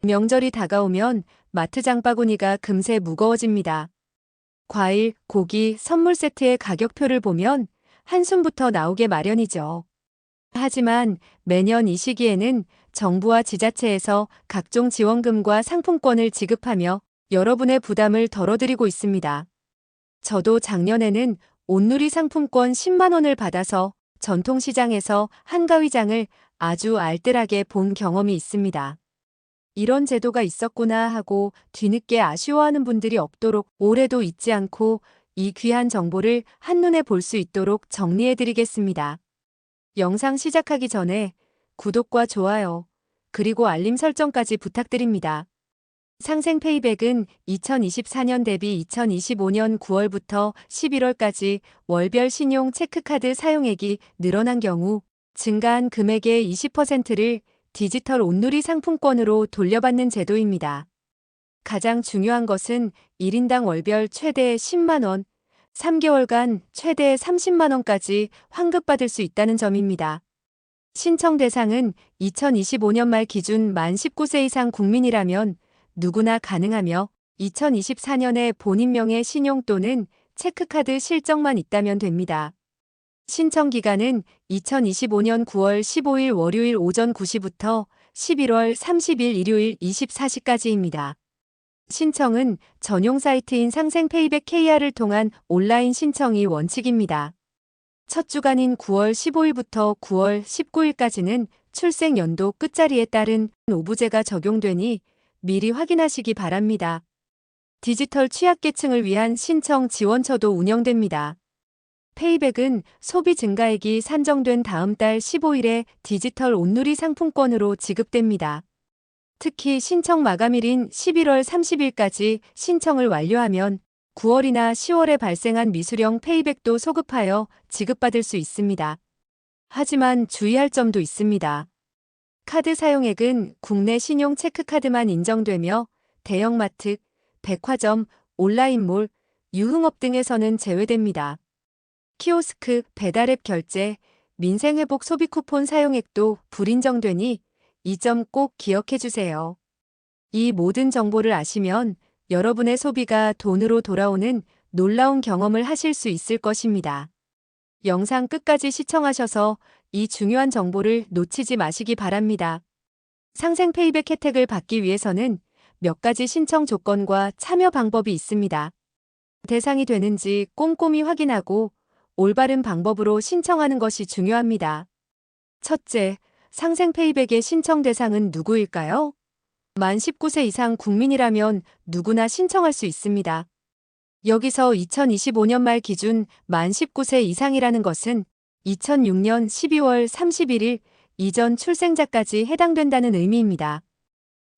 명절이 다가오면 마트 장바구니가 금세 무거워집니다. 과일, 고기, 선물 세트의 가격표를 보면 한숨부터 나오게 마련이죠. 하지만 매년 이 시기에는 정부와 지자체에서 각종 지원금과 상품권을 지급하며 여러분의 부담을 덜어드리고 있습니다. 저도 작년에는 온누리 상품권 10만 원을 받아서 전통시장에서 한가위장을 아주 알뜰하게 본 경험이 있습니다. 이런 제도가 있었구나 하고 뒤늦게 아쉬워하는 분들이 없도록 올해도 잊지 않고 이 귀한 정보를 한눈에 볼 수 있도록 정리해드리겠습니다. 영상 시작하기 전에 구독과 좋아요, 그리고 알림 설정까지 부탁드립니다. 상생 페이백은 2024년 대비 2025년 9월부터 11월까지 월별 신용 체크카드 사용액이 늘어난 경우 증가한 금액의 20%를 디지털 온누리 상품권으로 돌려받는 제도입니다. 가장 중요한 것은 1인당 월별 최대 10만 원, 3개월간 최대 30만 원까지 환급받을 수 있다는 점입니다. 신청 대상은 2025년 말 기준 만 19세 이상 국민이라면 누구나 가능하며 2024년에 본인 명의 신용 또는 체크카드 실적만 있다면 됩니다. 신청 기간은 2025년 9월 15일 월요일 오전 9시부터 11월 30일 일요일 24시까지입니다. 신청은 전용 사이트인 상생 페이백 KR을 통한 온라인 신청이 원칙입니다. 첫 주간인 9월 15일부터 9월 19일까지는 출생 연도 끝자리에 따른 오부제가 적용되니 미리 확인하시기 바랍니다. 디지털 취약계층을 위한 신청 지원처도 운영됩니다. 페이백은 소비 증가액이 산정된 다음 달 15일에 디지털 온누리 상품권으로 지급됩니다. 특히 신청 마감일인 11월 30일까지 신청을 완료하면 9월이나 10월에 발생한 미수령 페이백도 소급하여 지급받을 수 있습니다. 하지만 주의할 점도 있습니다. 카드 사용액은 국내 신용 체크카드만 인정되며 대형마트, 백화점, 온라인몰, 유흥업 등에서는 제외됩니다. 키오스크, 배달앱 결제, 민생회복 소비 쿠폰 사용액도 불인정되니 이 점 꼭 기억해 주세요. 이 모든 정보를 아시면 여러분의 소비가 돈으로 돌아오는 놀라운 경험을 하실 수 있을 것입니다. 영상 끝까지 시청하셔서 이 중요한 정보를 놓치지 마시기 바랍니다. 상생 페이백 혜택을 받기 위해서는 몇 가지 신청 조건과 참여 방법이 있습니다. 대상이 되는지 꼼꼼히 확인하고 올바른 방법으로 신청하는 것이 중요합니다. 첫째, 상생 페이백의 신청 대상은 누구일까요? 만 19세 이상 국민이라면 누구나 신청할 수 있습니다. 여기서 2025년 말 기준 만 19세 이상이라는 것은 2006년 12월 31일 이전 출생자까지 해당된다는 의미입니다.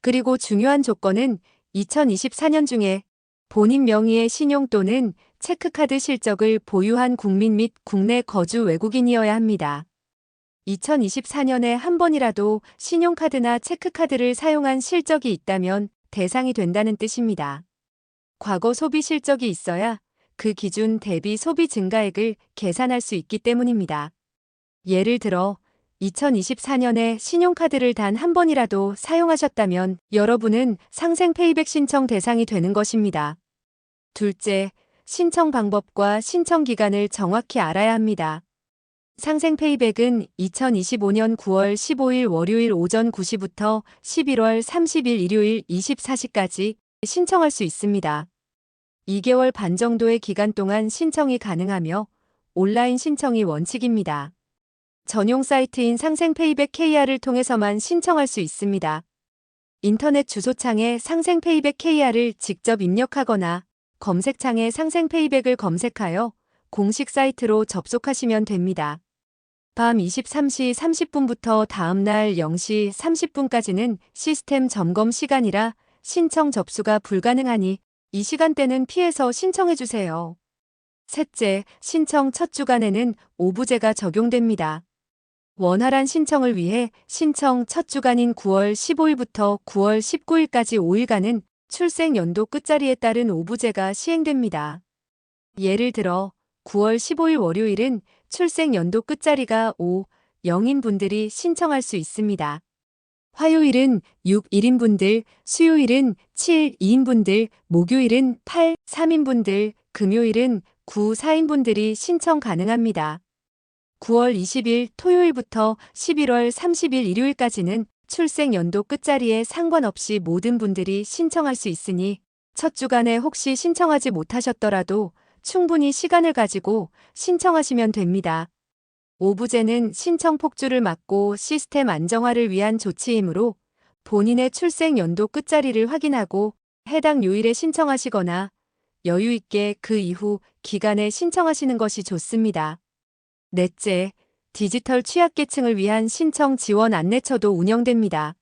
그리고 중요한 조건은 2024년 중에 본인 명의의 신용 또는 체크카드 실적을 보유한 국민 및 국내 거주 외국인이어야 합니다. 2024년에 한 번이라도 신용카드나 체크카드를 사용한 실적이 있다면 대상이 된다는 뜻입니다. 과거 소비 실적이 있어야 그 기준 대비 소비 증가액을 계산할 수 있기 때문입니다. 예를 들어 2024년에 신용카드를 단 한 번이라도 사용하셨다면 여러분은 상생 페이백 신청 대상이 되는 것입니다. 둘째, 신청 방법과 신청 기간을 정확히 알아야 합니다. 상생 페이백은 2025년 9월 15일 월요일 오전 9시부터 11월 30일 일요일 24시까지 신청할 수 있습니다. 2개월 반 정도의 기간 동안 신청이 가능하며 온라인 신청이 원칙입니다. 전용 사이트인 상생 페이백 KR을 통해서만 신청할 수 있습니다. 인터넷 주소창에 상생 페이백 KR을 직접 입력하거나 검색창에 상생 페이백을 검색하여 공식 사이트로 접속하시면 됩니다. 밤 23시 30분부터 다음날 0시 30분까지는 시스템 점검 시간이라 신청 접수가 불가능하니 이 시간대는 피해서 신청해주세요. 셋째, 신청 첫 주간에는 오부제가 적용됩니다. 원활한 신청을 위해 신청 첫 주간인 9월 15일부터 9월 19일까지 5일간은 출생 연도 끝자리에 따른 오부제가 시행됩니다. 예를 들어 9월 15일 월요일은 출생 연도 끝자리가 5, 0인 분들이 신청할 수 있습니다. 화요일은 6 1인분들, 수요일은 7 2인분들, 목요일은 8 3인분들, 금요일은 9 4인분들이 신청 가능합니다. 9월 20일 토요일부터 11월 30일 일요일까지는 출생 연도 끝자리에 상관없이 모든 분들이 신청할 수 있으니 첫 주간에 혹시 신청하지 못하셨더라도 충분히 시간을 가지고 신청하시면 됩니다. 오부제는 신청 폭주를 막고 시스템 안정화를 위한 조치이므로 본인의 출생 연도 끝자리를 확인하고 해당 요일에 신청하시거나 여유 있게 그 이후 기간에 신청하시는 것이 좋습니다. 넷째, 디지털 취약계층을 위한 신청 지원 안내처도 운영됩니다.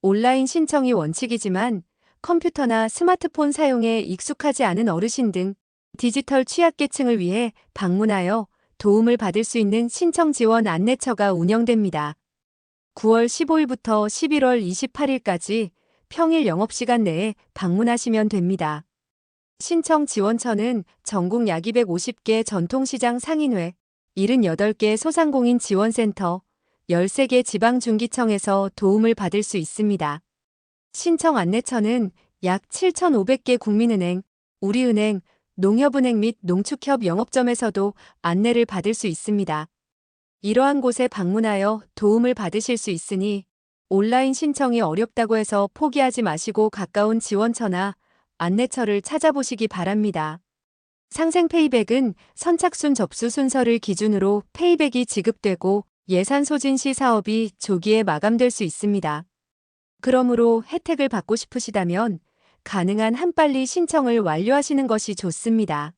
온라인 신청이 원칙이지만 컴퓨터나 스마트폰 사용에 익숙하지 않은 어르신 등 디지털 취약계층을 위해 방문하여 도움을 받을 수 있는 신청 지원 안내처가 운영됩니다. 9월 15일부터 11월 28일까지 평일 영업시간 내에 방문하시면 됩니다. 신청 지원처는 전국 약 250개 전통시장 상인회, 78개 소상공인 지원센터, 13개 지방중기청에서 도움을 받을 수 있습니다. 신청 안내처는 약 7,500개 국민은행, 우리은행, 농협은행 및 농축협 영업점에서도 안내를 받을 수 있습니다. 이러한 곳에 방문하여 도움을 받으실 수 있으니 온라인 신청이 어렵다고 해서 포기하지 마시고 가까운 지원처나 안내처를 찾아보시기 바랍니다. 상생 페이백은 선착순 접수 순서를 기준으로 페이백이 지급되고 예산 소진 시 사업이 조기에 마감될 수 있습니다. 그러므로 혜택을 받고 싶으시다면 가능한 한 빨리 신청을 완료하시는 것이 좋습니다.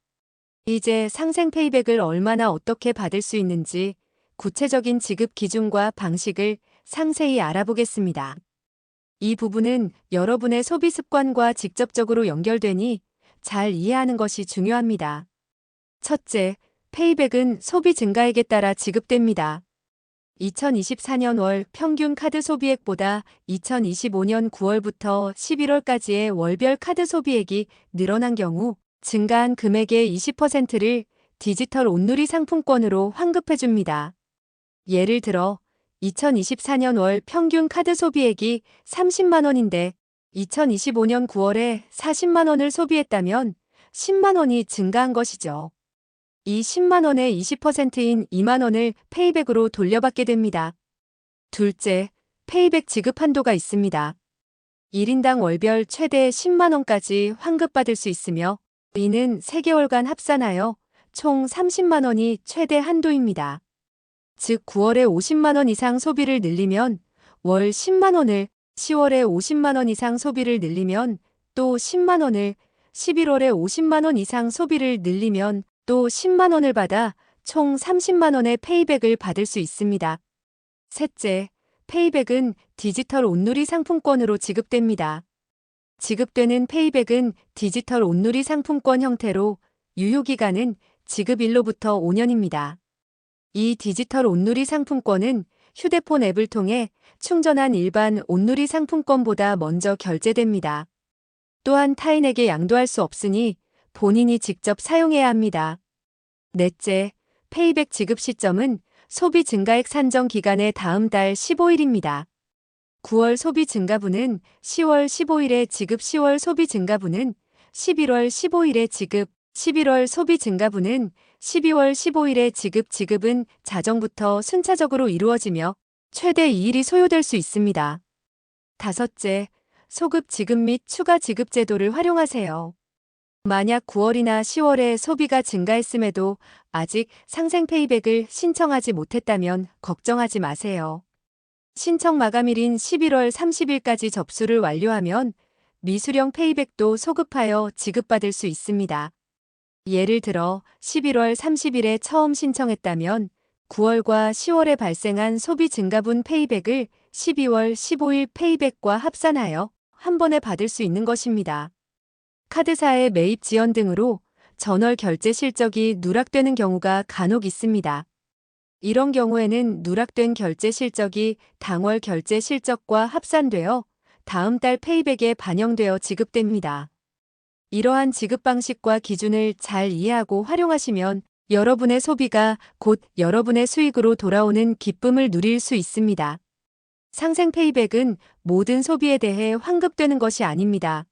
이제 상생 페이백을 얼마나 어떻게 받을 수 있는지 구체적인 지급 기준과 방식을 상세히 알아보겠습니다. 이 부분은 여러분의 소비 습관과 직접적으로 연결되니 잘 이해하는 것이 중요합니다. 첫째, 페이백은 소비 증가액에 따라 지급됩니다. 2024년 월 평균 카드 소비액보다 2025년 9월부터 11월까지의 월별 카드 소비액이 늘어난 경우 증가한 금액의 20%를 디지털 온누리 상품권으로 환급해 줍니다. 예를 들어 2024년 월 평균 카드 소비액이 30만 원인데 2025년 9월에 40만 원을 소비했다면 10만 원이 증가한 것이죠. 이 10만 원의 20%인 2만 원을 페이백으로 돌려받게 됩니다. 둘째, 페이백 지급 한도가 있습니다. 1인당 월별 최대 10만 원까지 환급받을 수 있으며 이는 3개월간 합산하여 총 30만 원이 최대 한도입니다. 즉 9월에 50만 원 이상 소비를 늘리면 월 10만 원을, 10월에 50만 원 이상 소비를 늘리면 또 10만 원을, 11월에 50만 원 이상 소비를 늘리면 또 10만 원을 받아 총 30만 원의 페이백을 받을 수 있습니다. 셋째, 페이백은 디지털 온누리 상품권으로 지급됩니다. 지급되는 페이백은 디지털 온누리 상품권 형태로 유효기간은 지급일로부터 5년입니다. 이 디지털 온누리 상품권은 휴대폰 앱을 통해 충전한 일반 온누리 상품권보다 먼저 결제됩니다. 또한 타인에게 양도할 수 없으니 본인이 직접 사용해야 합니다. 넷째, 페이백 지급 시점은 소비 증가액 산정 기간의 다음 달 15일입니다. 9월 소비 증가분은 10월 15일에 지급, 10월 소비 증가분은 11월 15일에 지급, 11월 소비 증가분은 12월 15일에 지급, 지급은 자정부터 순차적으로 이루어지며 최대 2일이 소요될 수 있습니다. 다섯째, 소급 지급 및 추가 지급 제도를 활용하세요. 만약 9월이나 10월에 소비가 증가했음에도 아직 상생 페이백을 신청하지 못했다면 걱정하지 마세요. 신청 마감일인 11월 30일까지 접수를 완료하면 미수령 페이백도 소급하여 지급받을 수 있습니다. 예를 들어 11월 30일에 처음 신청했다면 9월과 10월에 발생한 소비 증가분 페이백을 12월 15일 페이백과 합산하여 한 번에 받을 수 있는 것입니다. 카드사의 매입 지연 등으로 전월 결제 실적이 누락되는 경우가 간혹 있습니다. 이런 경우에는 누락된 결제 실적이 당월 결제 실적과 합산되어 다음 달 페이백에 반영되어 지급됩니다. 이러한 지급 방식과 기준을 잘 이해하고 활용하시면 여러분의 소비가 곧 여러분의 수익으로 돌아오는 기쁨을 누릴 수 있습니다. 상생 페이백은 모든 소비에 대해 환급되는 것이 아닙니다.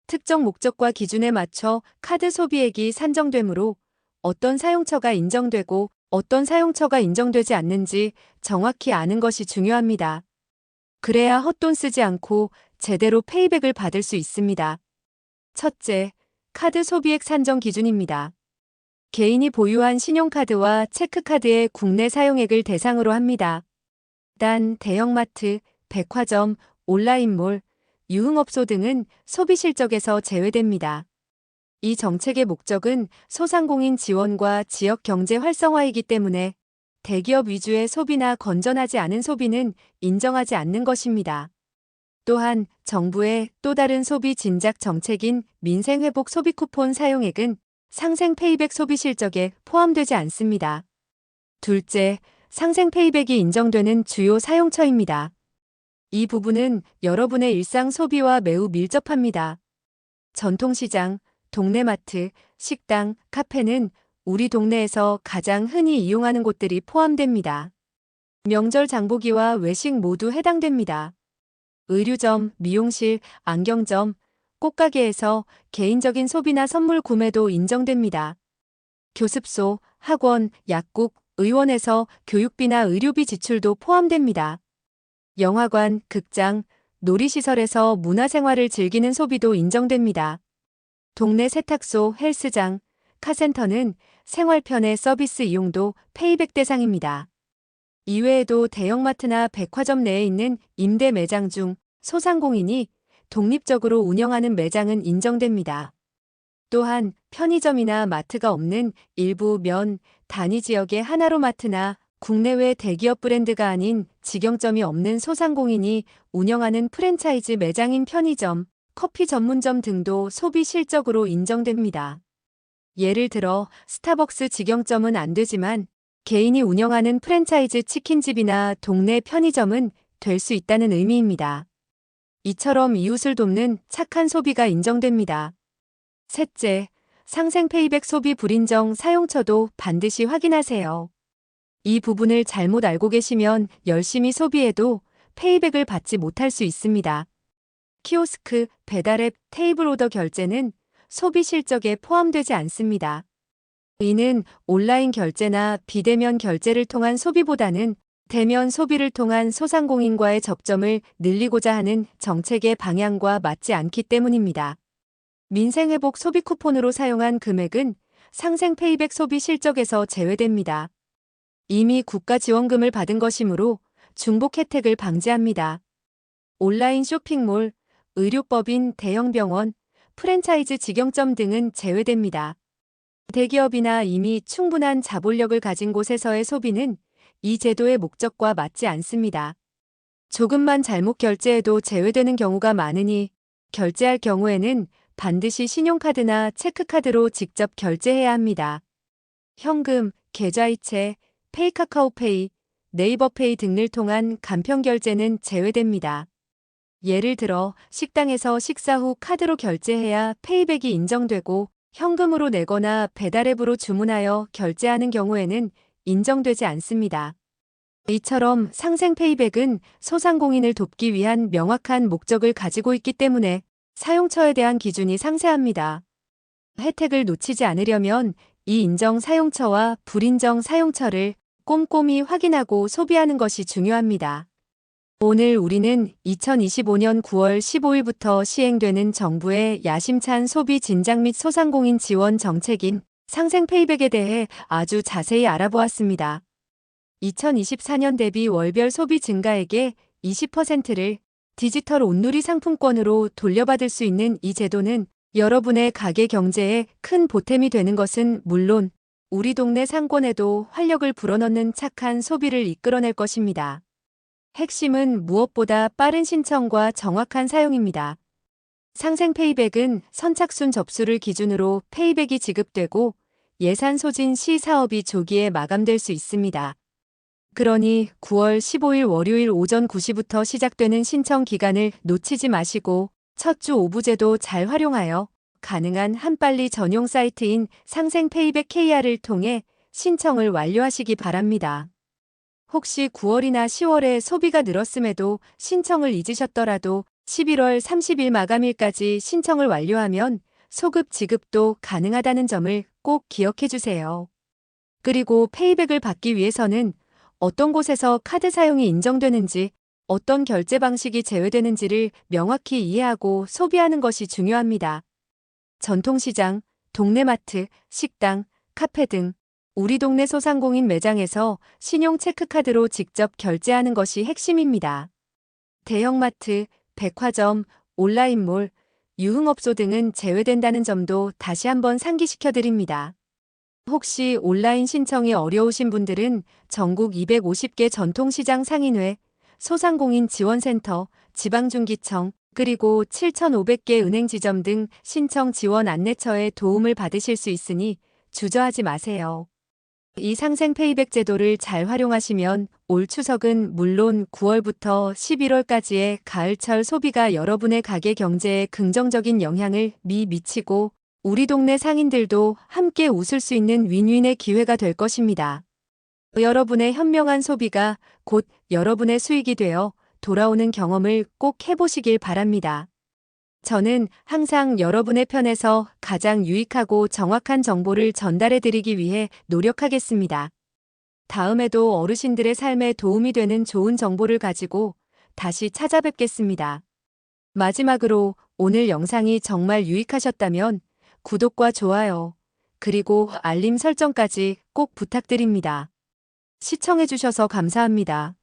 특정 목적과 기준에 맞춰 카드 소비액이 산정되므로 어떤 사용처가 인정되고 어떤 사용처가 인정되지 않는지 정확히 아는 것이 중요합니다. 그래야 헛돈 쓰지 않고 제대로 페이백을 받을 수 있습니다. 첫째, 카드 소비액 산정 기준입니다. 개인이 보유한 신용카드와 체크카드의 국내 사용액을 대상으로 합니다. 단, 대형마트, 백화점, 온라인몰, 유흥업소 등은 소비 실적에서 제외됩니다. 이 정책의 목적은 소상공인 지원과 지역 경제 활성화이기 때문에 대기업 위주의 소비나 건전하지 않은 소비는 인정하지 않는 것입니다. 또한 정부의 또 다른 소비 진작 정책인 민생회복 소비 쿠폰 사용액은 상생 페이백 소비 실적에 포함되지 않습니다. 둘째, 상생 페이백이 인정되는 주요 사용처입니다. 이 부분은 여러분의 일상 소비와 매우 밀접합니다. 전통시장, 동네마트, 식당, 카페는 우리 동네에서 가장 흔히 이용하는 곳들이 포함됩니다. 명절 장보기와 외식 모두 해당됩니다. 의류점, 미용실, 안경점, 꽃가게에서 개인적인 소비나 선물 구매도 인정됩니다. 교습소, 학원, 약국, 의원에서 교육비나 의료비 지출도 포함됩니다. 영화관, 극장, 놀이시설에서 문화생활을 즐기는 소비도 인정됩니다. 동네 세탁소, 헬스장, 카센터는 생활편의 서비스 이용도 페이백 대상입니다. 이외에도 대형마트나 백화점 내에 있는 임대 매장 중 소상공인이 독립적으로 운영하는 매장은 인정됩니다. 또한 편의점이나 마트가 없는 일부 면, 단위 지역의 하나로마트나 국내외 대기업 브랜드가 아닌 직영점이 없는 소상공인이 운영하는 프랜차이즈 매장인 편의점, 커피 전문점 등도 소비 실적으로 인정됩니다. 예를 들어 스타벅스 직영점은 안 되지만 개인이 운영하는 프랜차이즈 치킨집이나 동네 편의점은 될 수 있다는 의미입니다. 이처럼 이웃을 돕는 착한 소비가 인정됩니다. 셋째, 상생 페이백 소비 불인정 사용처도 반드시 확인하세요. 이 부분을 잘못 알고 계시면 열심히 소비해도 페이백을 받지 못할 수 있습니다. 키오스크, 배달앱, 테이블 오더 결제는 소비 실적에 포함되지 않습니다. 이는 온라인 결제나 비대면 결제를 통한 소비보다는 대면 소비를 통한 소상공인과의 접점을 늘리고자 하는 정책의 방향과 맞지 않기 때문입니다. 민생회복 소비 쿠폰으로 사용한 금액은 상생 페이백 소비 실적에서 제외됩니다. 이미 국가 지원금을 받은 것이므로 중복 혜택을 방지합니다. 온라인 쇼핑몰, 의료법인 대형병원, 프랜차이즈 직영점 등은 제외됩니다. 대기업이나 이미 충분한 자본력을 가진 곳에서의 소비는 이 제도의 목적과 맞지 않습니다. 조금만 잘못 결제해도 제외되는 경우가 많으니 결제할 경우에는 반드시 신용카드나 체크카드로 직접 결제해야 합니다. 현금, 계좌이체, 페이카카오페이, 네이버페이 등을 통한 간편 결제는 제외됩니다. 예를 들어 식당에서 식사 후 카드로 결제해야 페이백이 인정되고 현금으로 내거나 배달앱으로 주문하여 결제하는 경우에는 인정되지 않습니다. 이처럼 상생 페이백은 소상공인을 돕기 위한 명확한 목적을 가지고 있기 때문에 사용처에 대한 기준이 상세합니다. 혜택을 놓치지 않으려면 이 인정 사용처와 불인정 사용처를 꼼꼼히 확인하고 소비하는 것이 중요합니다. 오늘 우리는 2025년 9월 15일부터 시행되는 정부의 야심찬 소비 진작 및 소상공인 지원 정책인 상생 페이백에 대해 아주 자세히 알아보았습니다. 2024년 대비 월별 소비 증가액의 20%를 디지털 온누리 상품권으로 돌려받을 수 있는 이 제도는 여러분의 가게 경제에 큰 보탬이 되는 것은 물론 우리 동네 상권에도 활력을 불어넣는 착한 소비를 이끌어낼 것입니다. 핵심은 무엇보다 빠른 신청과 정확한 사용입니다. 상생 페이백은 선착순 접수를 기준으로 페이백이 지급되고 예산 소진 시 사업이 조기에 마감될 수 있습니다. 그러니 9월 15일 월요일 오전 9시부터 시작되는 신청 기간을 놓치지 마시고 첫 주 오부제도 잘 활용하여 가능한 한빨리 전용 사이트인 상생 페이백 KR을 통해 신청을 완료하시기 바랍니다. 혹시 9월이나 10월에 소비가 늘었음에도 신청을 잊으셨더라도 11월 30일 마감일까지 신청을 완료하면 소급 지급도 가능하다는 점을 꼭 기억해 주세요. 그리고 페이백을 받기 위해서는 어떤 곳에서 카드 사용이 인정되는지, 어떤 결제 방식이 제외되는지를 명확히 이해하고 소비하는 것이 중요합니다. 전통시장, 동네마트, 식당, 카페 등 우리 동네 소상공인 매장에서 신용 체크카드로 직접 결제하는 것이 핵심입니다. 대형마트, 백화점, 온라인몰, 유흥업소 등은 제외된다는 점도 다시 한번 상기시켜 드립니다. 혹시 온라인 신청이 어려우신 분들은 전국 250개 전통시장 상인회, 소상공인 지원센터, 지방중기청, 그리고 7,500개 은행 지점 등 신청 지원 안내처의 도움을 받으실 수 있으니 주저하지 마세요. 이 상생 페이백 제도를 잘 활용하시면 올 추석은 물론 9월부터 11월까지의 가을철 소비가 여러분의 가게 경제에 긍정적인 영향을 미치고 우리 동네 상인들도 함께 웃을 수 있는 윈윈의 기회가 될 것입니다. 여러분의 현명한 소비가 곧 여러분의 수익이 되어 돌아오는 경험을 꼭 해보시길 바랍니다. 저는 항상 여러분의 편에서 가장 유익하고 정확한 정보를 전달해 드리기 위해 노력하겠습니다. 다음에도 어르신들의 삶에 도움이 되는 좋은 정보를 가지고 다시 찾아뵙겠습니다. 마지막으로 오늘 영상이 정말 유익하셨다면 구독과 좋아요, 그리고 알림 설정까지 꼭 부탁드립니다. 시청해주셔서 감사합니다.